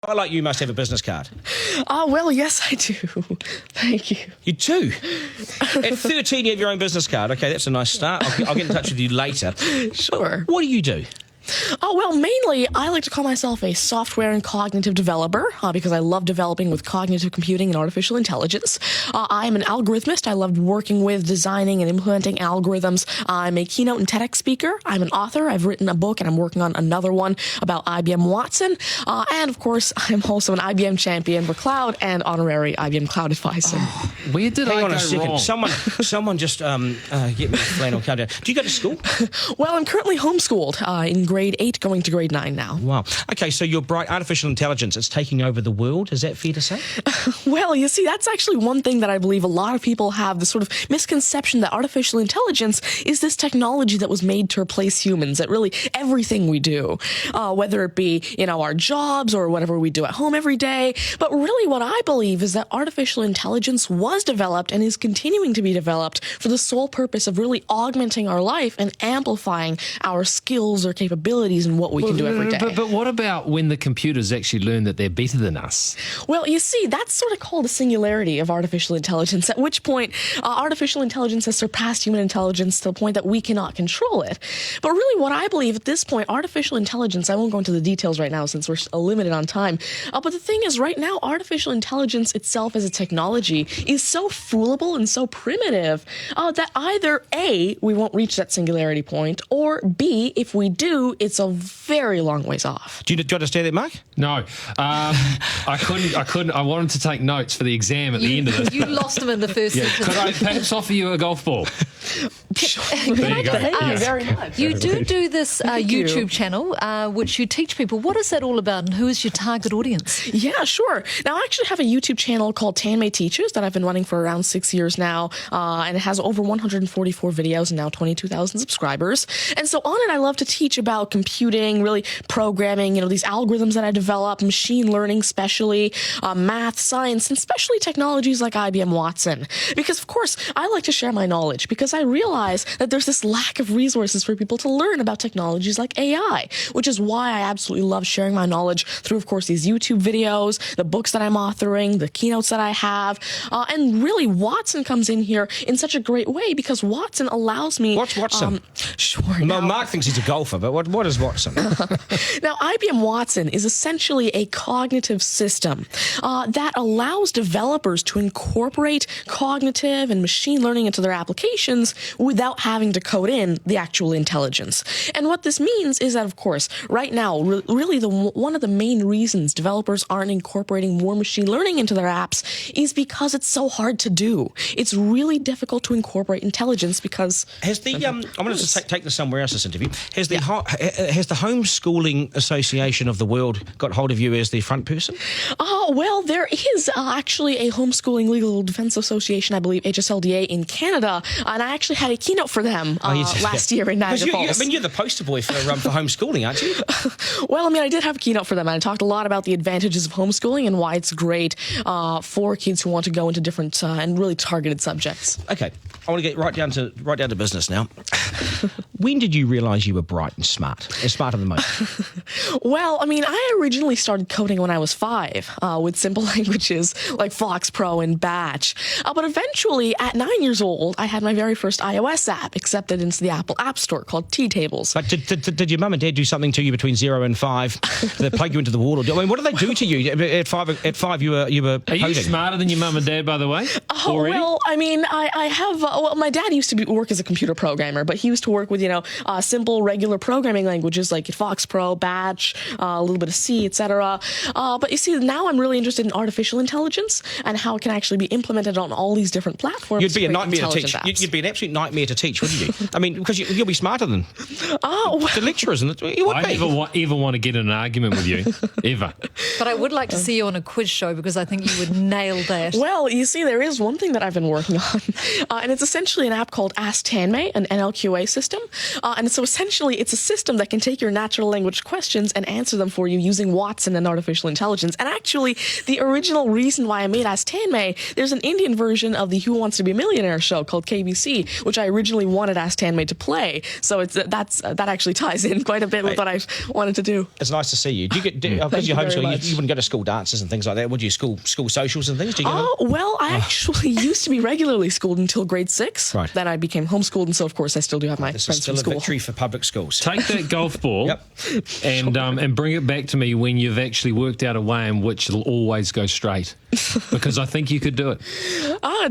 I like you must have a business card. Well, yes, I do. Thank you. You do? At 13, you have your own business card. Okay, that's a nice start. I'll get in touch with you later. Sure. What do you do? Well, mainly, I like to call myself a software and cognitive developer because I love developing with cognitive computing and artificial intelligence. I'm an algorithmist. I love working with, designing, and implementing algorithms. I'm a keynote and TEDx speaker. I'm an author. I've written a book, and I'm working on another one about IBM Watson. And, of course, I'm also an IBM champion for cloud and honorary IBM cloud advisor. Where did Hang I on go a second. wrong? Someone just get me a flannel card down. Do you go to school? Well, I'm currently homeschooled in grade 8, going to grade 9 now. Wow. Okay, so you're bright. Artificial intelligence, it's taking over the world. Is that fair to say? Well, you see, that's actually one thing that I believe a lot of people have, the sort of misconception that artificial intelligence is this technology that was made to replace humans at really everything we do, whether it be, our jobs or whatever we do at home every day. But really what I believe is that artificial intelligence was developed and is continuing to be developed for the sole purpose of really augmenting our life and amplifying our skills or capabilities and what we can do every day. But what about when the computers actually learn that they're better than us? Well, you see, that's sort of called a singularity of artificial intelligence, at which point artificial intelligence has surpassed human intelligence to the point that we cannot control it. But really what I believe at this point, artificial intelligence, I won't go into the details right now since we're limited on time, but the thing is right now, artificial intelligence itself as a technology is so foolable and so primitive that either A, we won't reach that singularity point, or B, if we do, it's a very long ways off. Do you understand that, Mark? No. I couldn't. I wanted to take notes for the exam at the end of this. You lost them in the first sentence. Could I perhaps offer you a golf ball? There you go. Thank you very much. You do this YouTube channel, which you teach people. What is that all about, and who is your target audience? Yeah, sure. Now, I actually have a YouTube channel called Tanmay Teaches that I've been running for around 6 years now, and it has over 144 videos and now 22,000 subscribers. And so on it, I love to teach about computing, really programming, these algorithms that I develop, machine learning especially, math, science, and especially technologies like IBM Watson. Because, of course, I like to share my knowledge because I realize that there's this lack of resources for people to learn about technologies like AI, which is why I absolutely love sharing my knowledge through, of course, these YouTube videos, the books that I'm authoring, the keynotes that I have, and really Watson comes in here in such a great way because Watson allows me... What's Watson? Sure. Well, Mark thinks he's a golfer, but what is Watson? Now, IBM Watson is essentially a cognitive system that allows developers to incorporate cognitive and machine learning into their applications without having to code in the actual intelligence. And what this means is that, of course, right now, really one of the main reasons developers aren't incorporating more machine learning into their apps is because it's so hard to do. It's really difficult to incorporate intelligence because... Has the I'm going to take this somewhere else, this interview. Has the Homeschooling Association of the World got hold of you as the front person? Well, there is actually a Homeschooling Legal Defense Association, I believe, HSLDA in Canada, and I actually had a keynote for them last year in Niagara Falls. You're the poster boy for homeschooling, aren't you? Well, I did have a keynote for them, and I talked a lot about the advantages of homeschooling and why it's great for kids who want to go into different and really targeted subjects. Okay, I want to get right down to business now. When did you realise you were bright and smarter than most? Well, I originally started coding when I was 5 with simple languages like Fox Pro and Batch. But eventually, at 9 years old, I had my very first iOS app accepted into the Apple App Store called T-Tables. But did your mum and dad do something to you between 0 and 5 that plug you into the wall? What did they do to you at 5? At 5, you were Are you smarter than your mum and dad, by the way? Well, I have. My dad used to work as a computer programmer, but he used to work with simple regular programming languages like Fox Pro, Batch, a little bit of C, etc. But you see, now I'm really interested in artificial intelligence and how it can actually be implemented on all these different platforms. You'd be a nightmare to teach. You'd be an absolute nightmare to teach, wouldn't you? Because you'll be smarter than the lecturers. You would be. I ever want to get in an argument with you, ever. But I would like to see you on a quiz show because I think you would nail that. Well, you see, there is one thing that I've been working on, and it's essentially an app called Ask Tanmay, an NLQA system. And so essentially, it's a system system that can take your natural language questions and answer them for you using Watson and artificial intelligence. And actually, the original reason why I made Ask Tanmay, there's an Indian version of the Who Wants to Be a Millionaire show called KBC, which I originally wanted Ask Tanmay to play. So that actually ties in quite a bit with what I wanted to do. It's nice to see you. Do you get because you're homeschooled, you wouldn't go to school dances and things like that, would you? School socials and things? Do you Well, I actually used to be regularly schooled until grade 6. Right. Then I became homeschooled, and so of course I still do have my This is friends still from a school. victory for public schools. Take that golf ball Yep. and bring it back to me when you've actually worked out a way in which it'll always go straight. Because I think you could do it.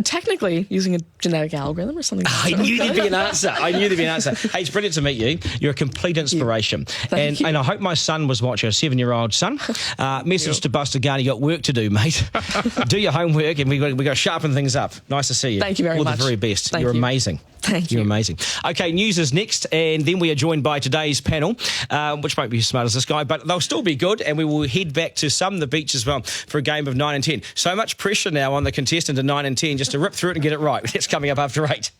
Technically, using a genetic algorithm or something. I knew there'd be an answer. Hey, it's brilliant to meet you. You're a complete inspiration. Thank you. And I hope my son was watching, a 7-year-old son. Message to Buster Garner, you got work to do, mate. Do your homework, and we got to sharpen things up. Nice to see you. Thank you very All much. the very best. Thank You're you. amazing. Thank you. You're amazing. Okay, news is next, and then we are joined by today's panel, which won't be as smart as this guy, but they'll still be good, and we will head back to some of the beach as well for a game of 9 and 10. So much pressure now on the contestant at 9 and 10 just to rip through it and get it right. It's coming up after 8.